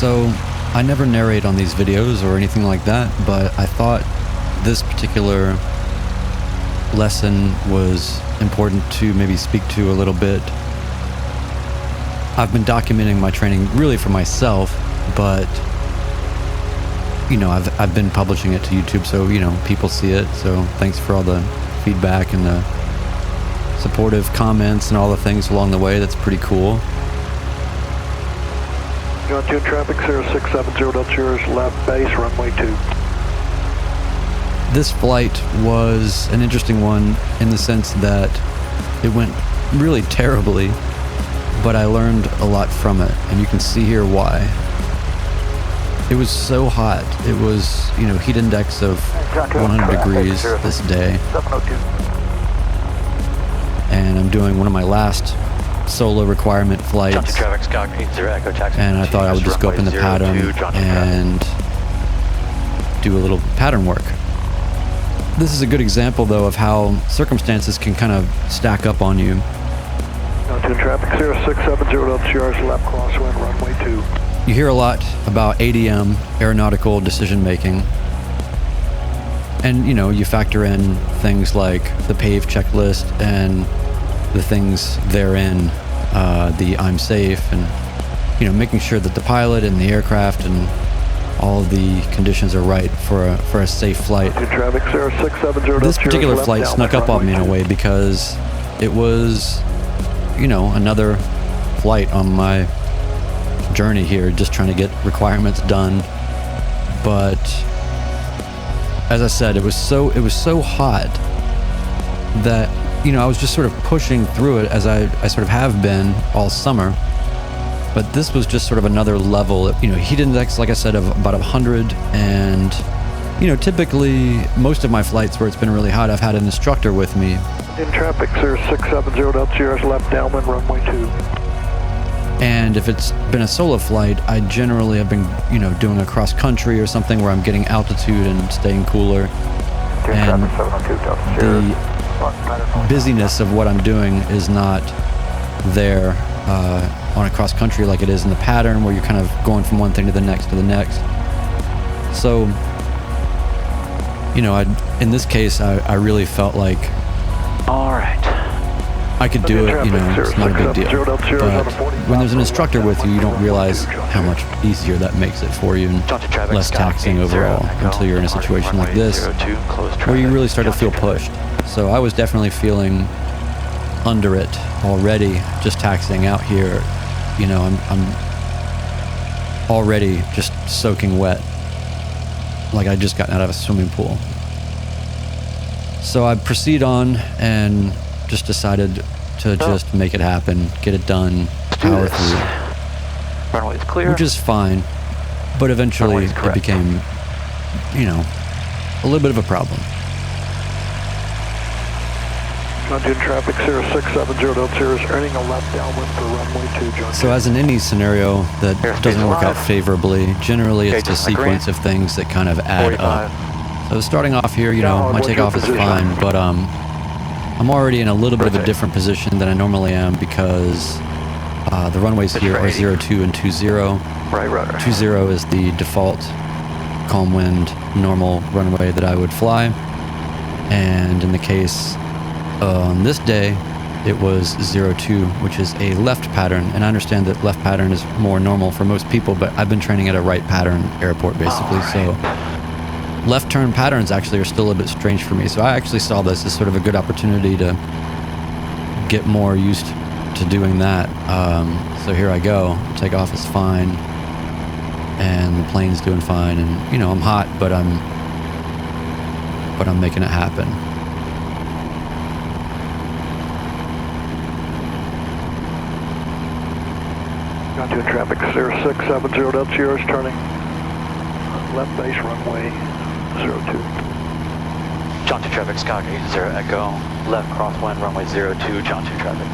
So I never narrate on these videos or anything like that, but I thought this particular lesson was important to maybe speak to a little bit. I've been documenting my training really for myself, but you know, I've been publishing it to YouTube, so you know, people see it. So thanks for all the feedback and the supportive comments and all the things along the way. That's pretty cool. John 2 traffic 0670, that's yours, left base, runway 2. This flight was an interesting one in the sense that it went really terribly, but I learned a lot from it, and you can see here why. It was so hot. It was, you know, heat index of 100 degrees this day. 702. And I'm doing one of my last solo requirement flights. And I thought I would just go up in the pattern and do a little pattern work. This is a good example, though, of how circumstances can kind of stack up on you. John 2 traffic 0670, that's yours, left crosswind, runway 2. You hear a lot about ADM, aeronautical decision making. And, you know, you factor in things like the PAVE checklist and the things therein, the I'm safe, and, you know, making sure that the pilot and the aircraft and all the conditions are right for a safe flight. Traffic 0670, this particular flight snuck up on me in a way because it was, you know, another flight on my journey here, just trying to get requirements done. But as I said, it was so hot that, you know, I was just sort of pushing through it as I sort of have been all summer. But this was just sort of another level. You know, heat index, like I said, of about 100. And, you know, typically most of my flights where it's been really hot, I've had an instructor with me. In traffic 0670, that's yours, left downwind, runway 2. And if it's been a solo flight, I generally have been, you know, doing a cross country or something where I'm getting altitude and staying cooler. And the busyness of what I'm doing is not there on a cross country like it is in the pattern, where you're kind of going from one thing to the next to the next. So, you know, in this case, I really felt like, all right, I could do it, you know, it's not a big deal. But when there's an instructor with you, you don't realize how much easier that makes it for you, and less taxing overall, until you're in a situation like this, where you really start to feel pushed. So I was definitely feeling under it already, just taxiing out here. You know, I'm already just soaking wet, like I'd just gotten out of a swimming pool. So I proceed on and just decided to just make it happen, get it done, power through. Runway's clear. Which is fine, but eventually it became, you know, a little bit of a problem. London traffic 0670, that's yours, earning a left downwind for runway 2, John. So as in any scenario that doesn't work out favorably, generally it's a sequence of things that kind of add up. So starting off here, you know, my takeoff is fine, but I'm already in a little bit of a different position than I normally am, because the runways here are 02 and 20. Right rudder. 20 is the default calm wind normal runway that I would fly. And in the case on this day, it was 02, which is a left pattern. And I understand that left pattern is more normal for most people, but I've been training at a right pattern airport basically. So left turn patterns actually are still a bit strange for me. So I actually saw this as sort of a good opportunity to get more used to doing that. So here I go. Takeoff is fine, and the plane's doing fine, and you know, I'm hot, but I'm making it happen. Got to traffic 0670, that's yours, turning left base runway 02. John 2 traffic, Skyhawk 80 Echo, left crosswind runway 02, John 2 traffic.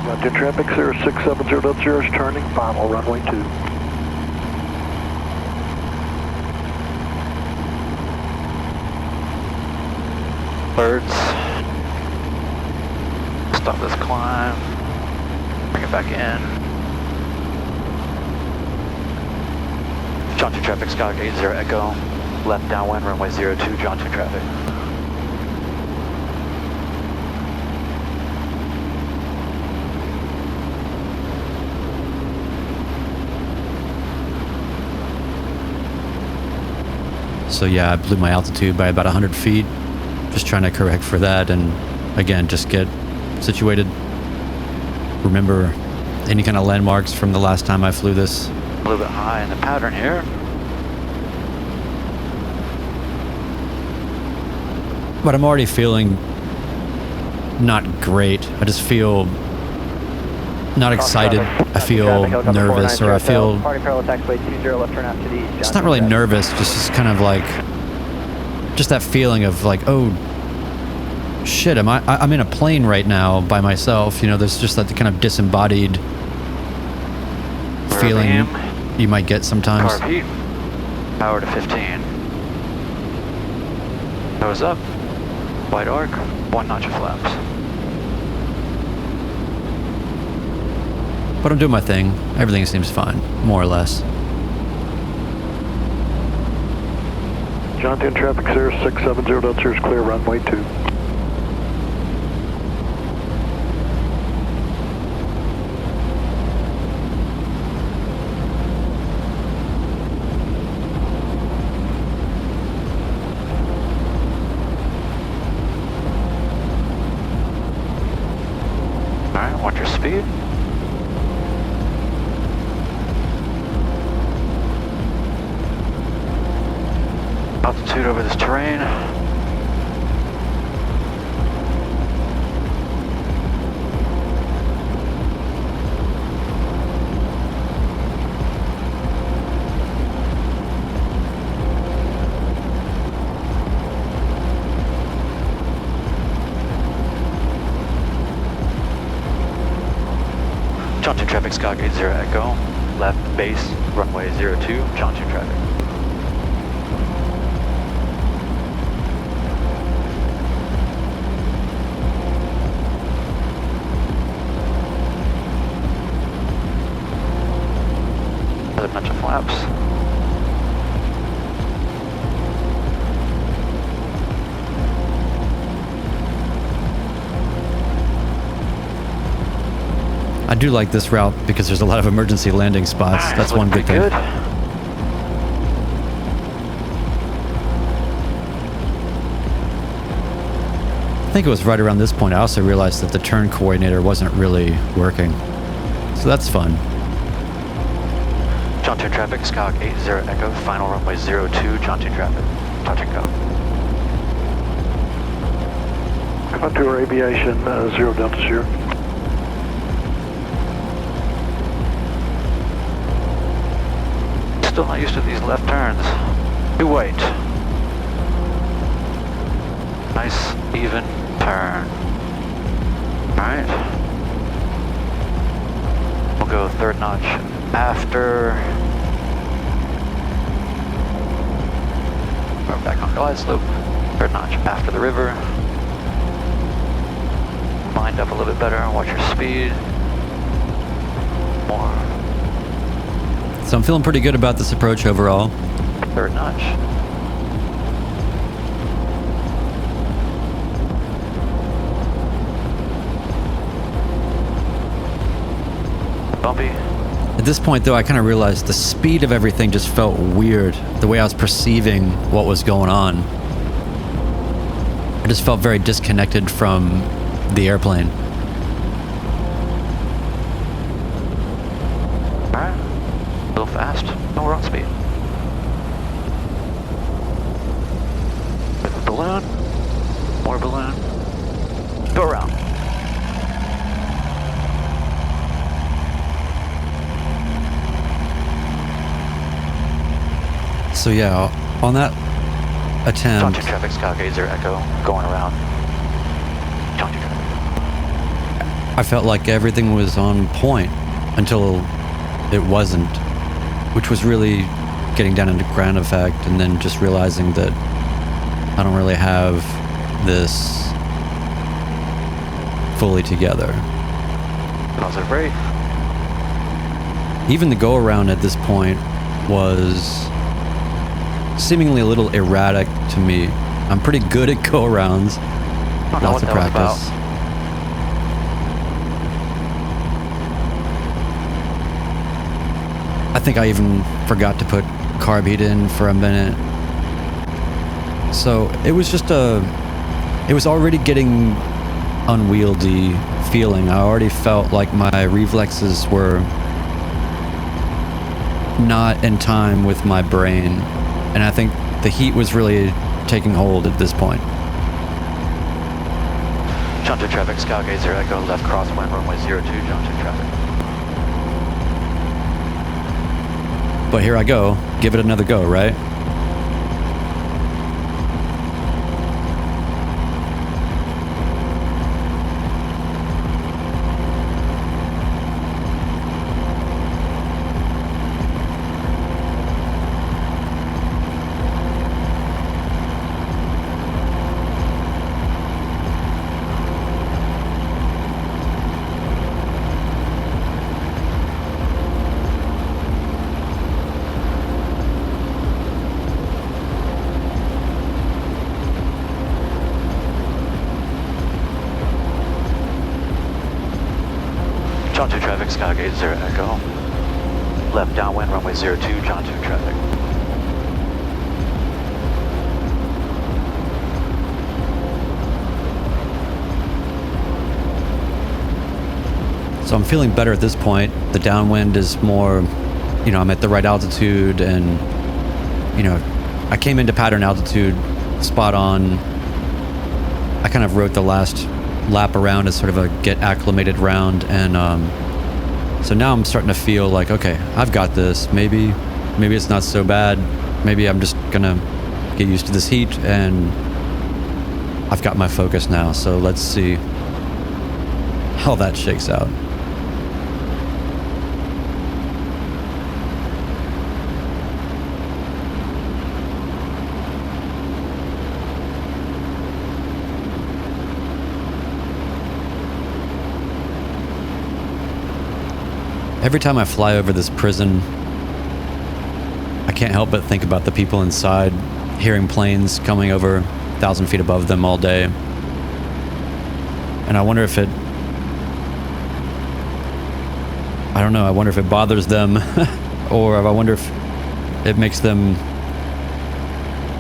John 2 traffic 0670, that's yours, turning final runway 2. birds. Stop this climb. Bring it back in. John 2 traffic, Skyhawk 80 Echo. Left downwind, runway 02, John 2 traffic. So yeah, I blew my altitude by about 100 feet. Just trying to correct for that, and again, just get situated. Remember any kind of landmarks from the last time I flew this. A little bit high in the pattern here. But I'm already feeling not great. I just feel not excited. I feel nervous, or I feel... It's not really nervous, just kind of like... Just that feeling of like, oh, shit, I'm in a plane right now by myself. You know, there's just that kind of disembodied feeling you might get sometimes. Carb heat. Power to 15. Nose up. Wide arc. 1 notch of flaps. But I'm doing my thing. Everything seems fine, more or less. John 10 traffic 0670 Delta is clear, runway 2. Alright, watch your speed. Altitude over this terrain. John 2 traffic, Skyhawk 80 Echo. Left base, runway 02, John 2 traffic. Another bunch of flaps. I do like this route because there's a lot of emergency landing spots. That's one good thing. Good. I think it was right around this point I also realized that the turn coordinator wasn't really working. So that's fun. John 2 traffic, Skyhawk 80 Echo, final runway 02, John 2 traffic. Touch and go. Contour aviation 0 Delta Sierra. Still not used to these left turns. Do wait. Nice, even turn. Alright. We'll go third notch after. We're back on glide slope. Third notch after the river. Lined up a little bit better and watch your speed. More. So I'm feeling pretty good about this approach overall. Third notch. Bumpy. At this point, though, I kind of realized the speed of everything just felt weird. The way I was perceiving what was going on. I just felt very disconnected from the airplane. Alright. A little fast. No, we're on speed. With the balloon. More balloon. Go around. So yeah, on that attempt... John 2 traffic, Skyhawk 80 Echo, going around. John 2 traffic. I felt like everything was on point until it wasn't, which was really getting down into ground effect, and then just realizing that I don't really have this fully together. Positive rate. Even the go-around at this point was seemingly a little erratic to me. I'm pretty good at go-arounds. Don't know Lots what of that was practice. about. I think I even forgot to put carb heat in for a minute. So it was just it was already getting unwieldy feeling. I already felt like my reflexes were not in time with my brain. And I think the heat was really taking hold at this point. Jump to traffic, Skyhawk 80 Echo, left crosswind, runway 02, jump to traffic. But here I go. Give it another go, right? Jump to traffic, Skyhawk 80 Echo. Left downwind, runway 02, jump to traffic. So I'm feeling better at this point. The downwind is more, I'm at the right altitude, and, I came into pattern altitude spot on. I kind of wrote the last lap around as sort of a get acclimated round, and so now I'm starting to feel like, okay, I've got this. Maybe it's not so bad. Maybe I'm just gonna get used to this heat, and I've got my focus now. So let's see how that shakes out. Every time I fly over this prison, I can't help but think about the people inside, hearing planes coming over 1,000 feet above them all day. And I wonder if it bothers them, or I wonder if it makes them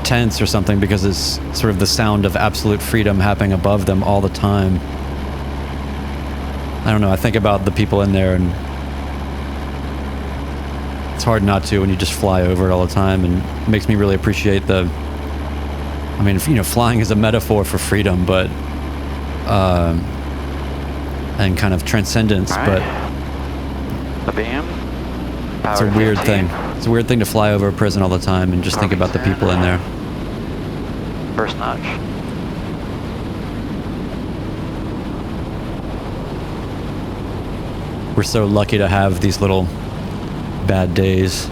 tense or something, because it's sort of the sound of absolute freedom happening above them all the time. I don't know, I think about the people in there, and it's hard not to when you just fly over it all the time, and it makes me really appreciate flying is a metaphor for freedom, but and kind of transcendence, All but right. The beam. it's a weird thing. It's a weird thing to fly over a prison all the time and just think about the people in there. First notch. We're so lucky to have these little bad days.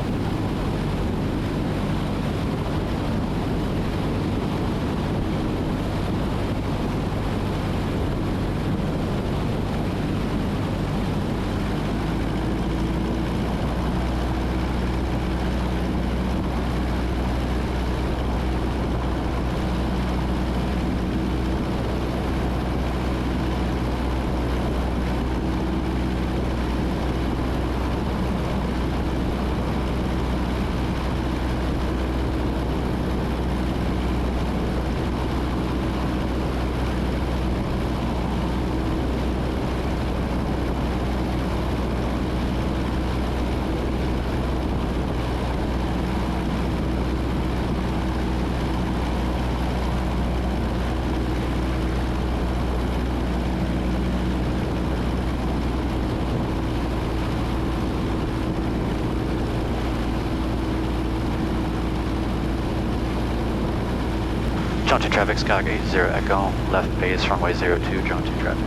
Jump to traffic, Skyhawk 80 Echo, left base, runway 02, jump to traffic.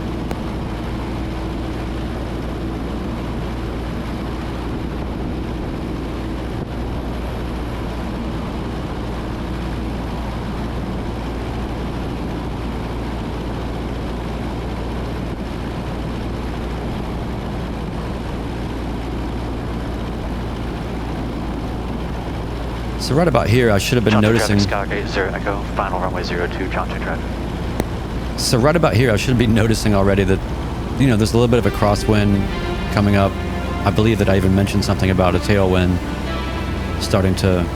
So right about here, I should have been John 2 noticing. traffic, Skyhawk 80 Echo, final runway 02, John 2 traffic. So right about here, I should be noticing already that, you know, there's a little bit of a crosswind coming up. I believe that I even mentioned something about a tailwind starting to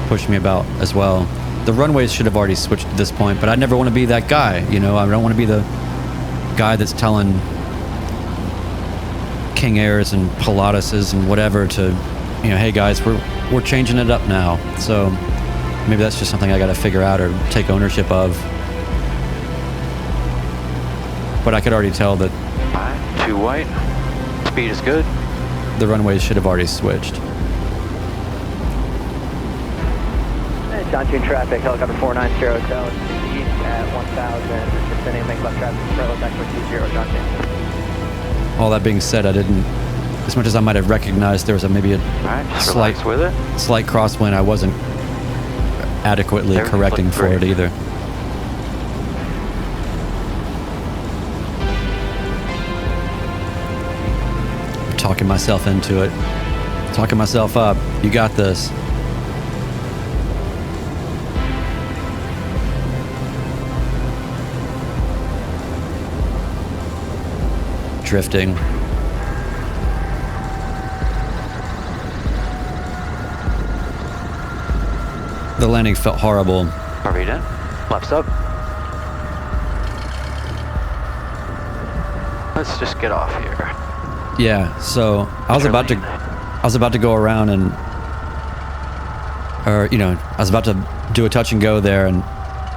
push me about as well. The runways should have already switched at this point, but I never want to be that guy, you know. I don't want to be the guy that's telling King Airs and Pilatuses and whatever to, you know, hey guys, we're changing it up now. So maybe that's just something I got to figure out or take ownership of. But I could already tell that Alright, 2 white. Speed is good. the runways should have already switched. John 2 traffic, helicopter 490 hotel, east at 1000, descending, make left traffic, parallel taxiway 20, John 2. All that being said, I didn't, as much as I might have recognized there was maybe a Alright, just slight relax with it. slight crosswind, I wasn't adequately Everything's correcting looking for it great. either. Talking myself into it. Talking myself up. You got this. Drifting. The landing felt horrible. Are we in? Flaps up. Let's just get off here. Yeah, so I was about to go around and, or, you know, I was about to do a touch and go there and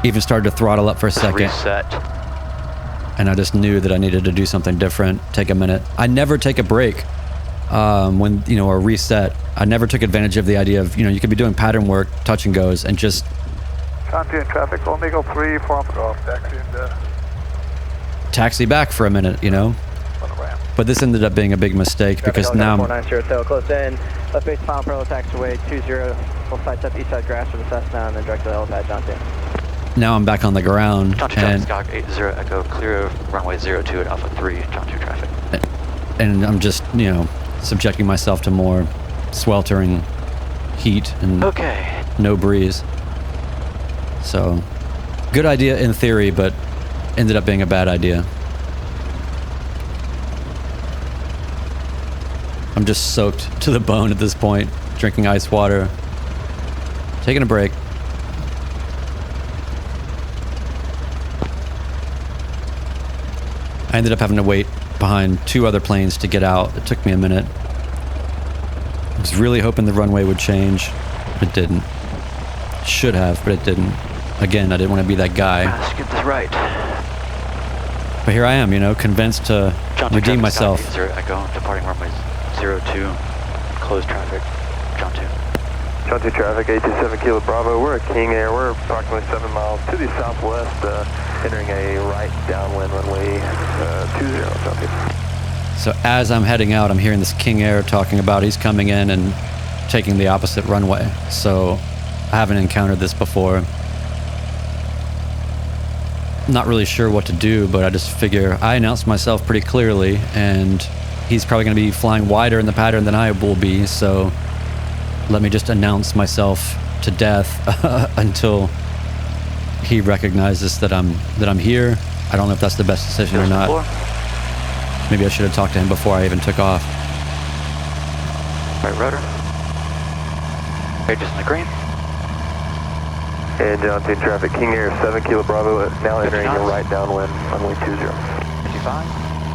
even started to throttle up for a Just second. reset. And I just knew that I needed to do something different, take a minute. I never take a break when, you know, or reset. I never took advantage of the idea of, you know, you could be doing pattern work, touch and goes, and just John 2 in traffic, Omegle 3, 4 Alpha Golf, taxi and taxi back for a minute, you know. on the ramp. But this ended up being a big mistake because Traffic, now helicopter 490 hotel, close in, left base final parallel taxiway 20, full sides up east side grass for the Cessna, and then direct to the helipad, John 2. now I'm back on the ground John 2 and traffic, Skyhawk 80 Echo, clear of runway 02 at Alpha 3, John 2 traffic. I'm just, you know, subjecting myself to more sweltering heat and Okay. no breeze. So, good idea in theory, but ended up being a bad idea. I'm just soaked to the bone at this point, drinking ice water, taking a break. I ended up having to wait behind 2 other planes to get out. It took me a minute. I was really hoping the runway would change. It didn't. Should have, but it didn't. Again, I didn't want to be that guy. Let's get this right. But here I am, you know, convinced to John 2 redeem traffic, myself. Skyhawk 80 Echo, departing runway 02, closed traffic, John 2. John 2 traffic, 827 Kilo Bravo. We're at King Air. We're approximately 7 miles to the southwest, entering a right downwind runway 20, John 2. So as I'm heading out, I'm hearing this King Air talking about he's coming in and taking the opposite runway. So I haven't encountered this before. Not really sure what to do, but I just figure I announced myself pretty clearly, and he's probably going to be flying wider in the pattern than I will be. So let me just announce myself to death until he recognizes that I'm here. I don't know if that's the best decision or not. Maybe I should have talked to him before I even took off. Right rudder. Pages in the green. And John 2 traffic, King Air 7 Kilo Bravo, now entering a right downwind runway 20. 55.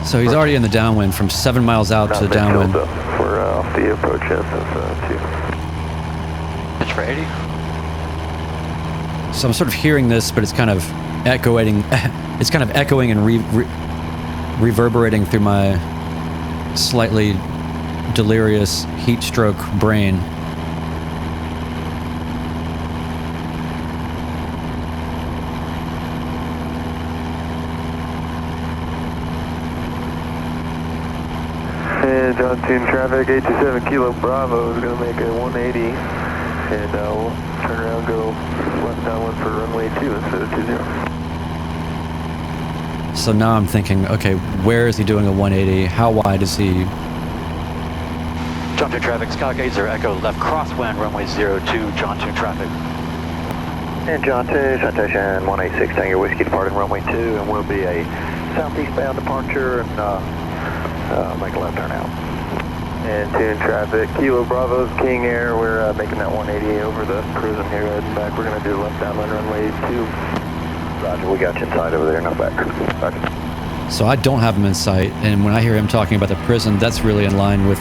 So he's already in the downwind from 7 miles out to the downwind. We're off the approach SS2. Pitch for 80. So I'm sort of hearing this, but it's kind of echoing. It's kind of echoing and reverberating through my slightly delirious heat stroke brain. And John 2 traffic, 827 Kilo Bravo is going to make a 180. And we'll turn around, go left downwind for runway 2 instead of 20. So now I'm thinking, okay, where is he doing a 180? How wide is he? John 2 Johnson traffic, Skyhawk 80 Echo, left crosswind, runway 02, Johnson traffic. And John 2, citation 186 Tango Whiskey departing runway 2, and will be a southeast bound departure and make a left turn out. And tune traffic, Kilo Bravo's King Air, we're making that 180 over the cruising here, heading back. We're going to do left downwind runway 2. Roger, we got you inside over there, no back. Roger. So I don't have him in sight, and when I hear him talking about the prison, that's really in line with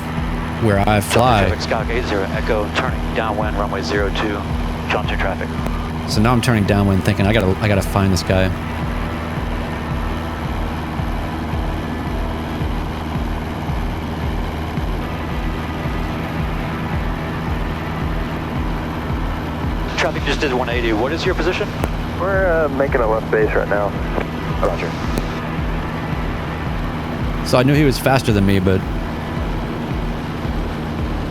where I fly. Johnson traffic, Skyhawk 80 Echo, turning downwind, runway 02, Johnson traffic. So now I'm turning downwind, thinking I gotta find this guy. Traffic just did 180. What is your position? We're making a left base right now. Roger. So I knew he was faster than me, but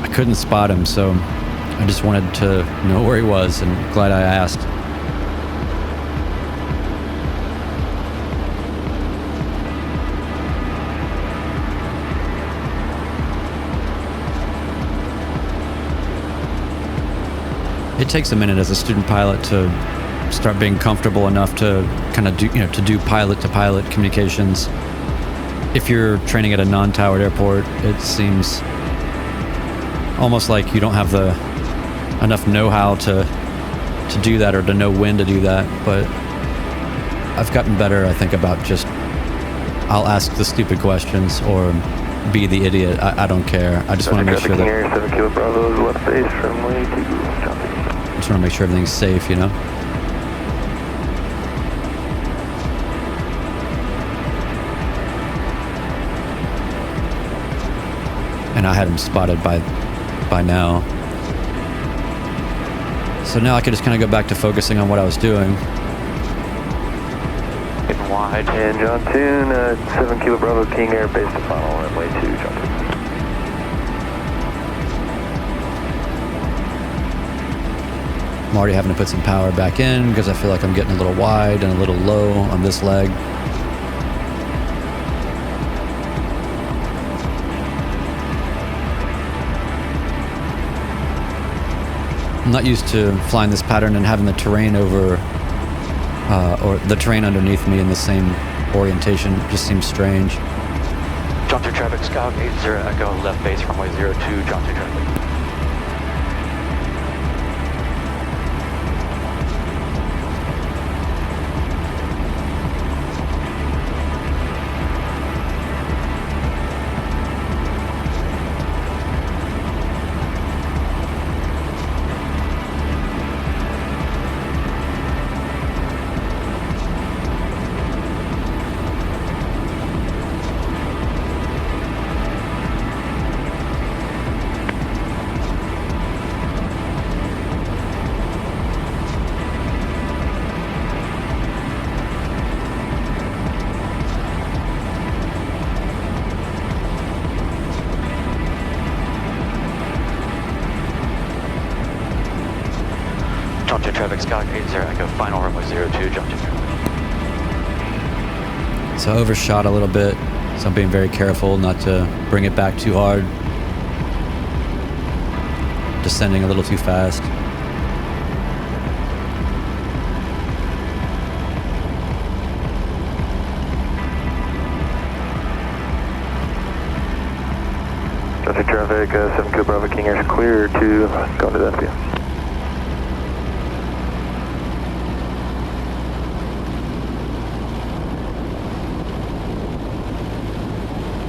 I couldn't spot him, so I just wanted to know where he was, and glad I asked. It takes a minute as a student pilot to start being comfortable enough to kind of do pilot to pilot communications. If you're training at a non-towered airport, it seems almost like you don't have enough know-how to do that, or to know when to do that. But I've gotten better, I think, about just I'll ask the stupid questions or be the idiot. I don't care. I just want to make sure that Air 7 Kilo Bravo left base from way 2. I just want to make sure everything's safe, you know. And I had him spotted by now. So now I could just kind of go back to focusing on what I was doing. Getting wide. And John Tune, 7 Kilo Bravo King Air base to final runway 2, John Tune. I'm already having to put some power back in because I feel like I'm getting a little wide and a little low on this leg. I'm not used to flying this pattern and having the terrain or the terrain underneath me in the same orientation. It just seems strange. Johnson traffic, Skyhawk 80 Echo, left base, runway 02, Johnson traffic. Johnson traffic, Skyhawk 80 Echo, final runway 02, Johnson traffic. So I overshot a little bit, so I'm being very careful not to bring it back too hard. Descending a little too fast. Johnson traffic, 7 Kilo Bravo King Air is clear to go into that field.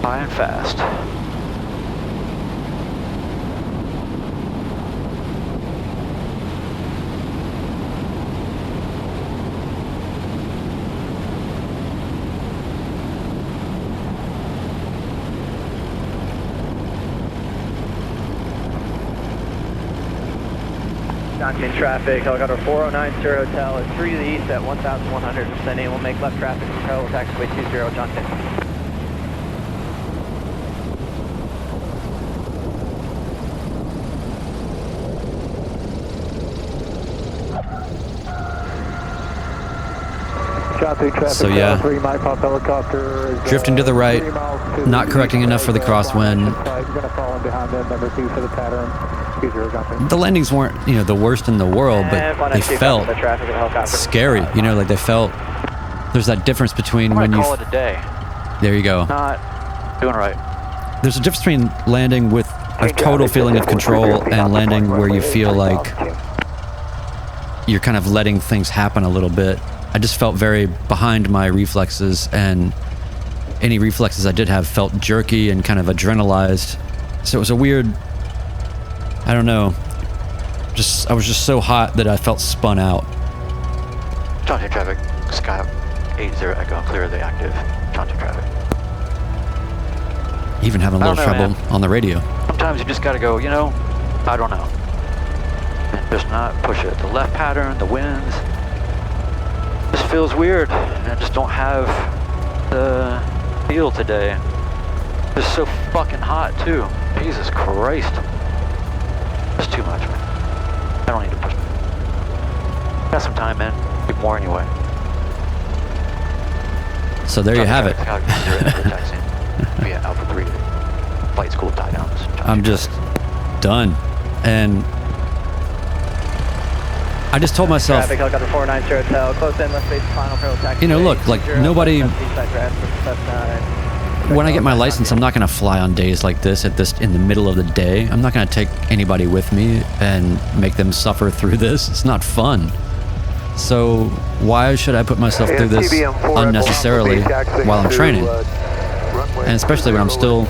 High and fast. Johnson traffic, helicopter 4090 Hotel is 3 to the east at 1,100 descending. We'll make left traffic from parallel taxiway 20, Johnson. So yeah, drifting to the right, not correcting enough for the crosswind. The landings weren't, the worst in the world, but they felt scary. Like they felt. There's that difference between when you. Call it a day. There you go. Not doing right. There's a difference between landing with a total feeling of control and landing where you feel like you're kind of letting things happen a little bit. I just felt very behind my reflexes, and any reflexes I did have felt jerky and kind of adrenalized. So it was a weird, I don't know, I was just so hot that I felt spun out. Johnson traffic, Skyhawk 80 Echo, clear the active. Johnson traffic. Even having a little trouble on the radio. Sometimes you just gotta go, I don't know. And just not push it. The left pattern, the winds, just feels weird. And I just don't have the feel today. It's so fucking hot too. Jesus Christ. It's too much, man. I don't need to push it. Got some time, man. Get more anyway. So there you have it. Via Alpha 3. Flight school tie downs. I'm just done. And I just told myself, Traffic, helicopter 490 Hotel, close in, left base, final parallel taxi. Look, like nobody, when I get my license, I'm not going to fly on days like this in the middle of the day. I'm not going to take anybody with me and make them suffer through this. It's not fun. So why should I put myself through this unnecessarily while I'm training? And especially when I'm still,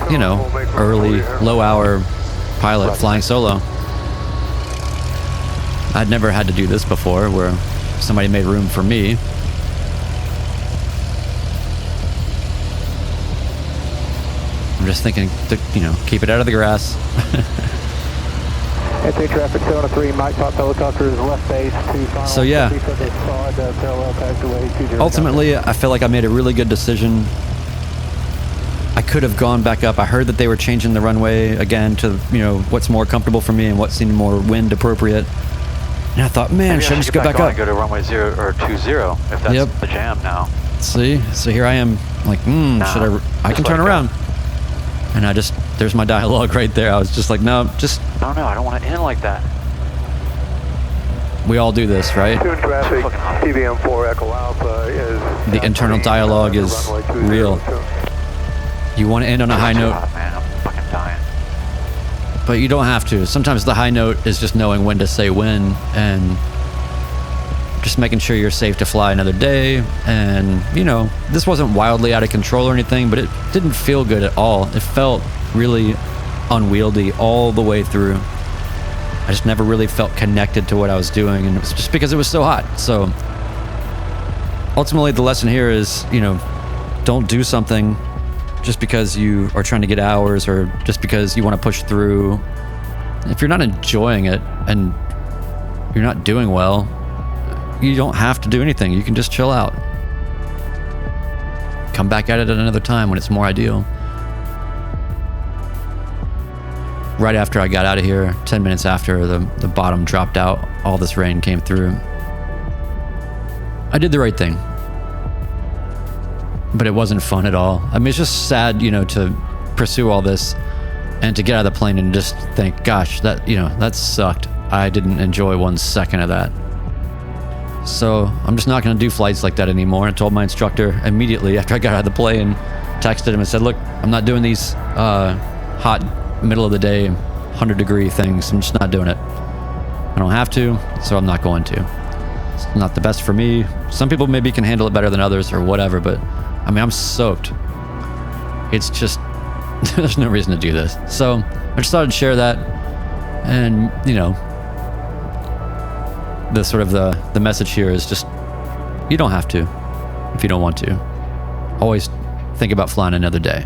early, low-hour pilot flying solo. I'd never had to do this before, where somebody made room for me. I'm just thinking to, keep it out of the grass. traffic 703, Mike Pop helicopter is left base to final. So yeah, ultimately, I feel like I made a really good decision. I could have gone back up. I heard that they were changing the runway again to, what's more comfortable for me and what seemed more wind appropriate. And I thought, man, should I just go back up? Go to runway 0 or 20 if that's the jam now. See, so here I am, like, should I can turn around. And there's my dialogue right there. I was just like, no, just. I don't know. I don't want to end like that. We all do this, right? Traffic, TVM4 Echo Alpha is. The internal dialogue is real. You want to end on a high note. Man, I'm fucking dying. But you don't have to. Sometimes the high note is just knowing when to say when and just making sure you're safe to fly another day. And, this wasn't wildly out of control or anything, but it didn't feel good at all. It felt really unwieldy all the way through. I just never really felt connected to what I was doing, and it was just because it was so hot. So ultimately the lesson here is, don't do something just because you are trying to get hours or just because you want to push through. If you're not enjoying it and you're not doing well, you don't have to do anything. You can just chill out. Come back at it at another time when it's more ideal. Right after I got out of here, 10 minutes after the bottom dropped out, all this rain came through. I did the right thing. But it wasn't fun at all. I mean, it's just sad, to pursue all this and to get out of the plane and just think, gosh, that sucked. I didn't enjoy 1 second of that. So I'm just not going to do flights like that anymore. I told my instructor immediately after I got out of the plane, texted him and said, look, I'm not doing these hot middle of the day 100-degree things. I'm just not doing it. I don't have to, so I'm not going to. It's not the best for me. Some people maybe can handle it better than others or whatever, but I mean, I'm soaked. It's just, there's no reason to do this. So I just thought I'd share that. And, the sort of the message here is just, you don't have to if you don't want to. Always think about flying another day.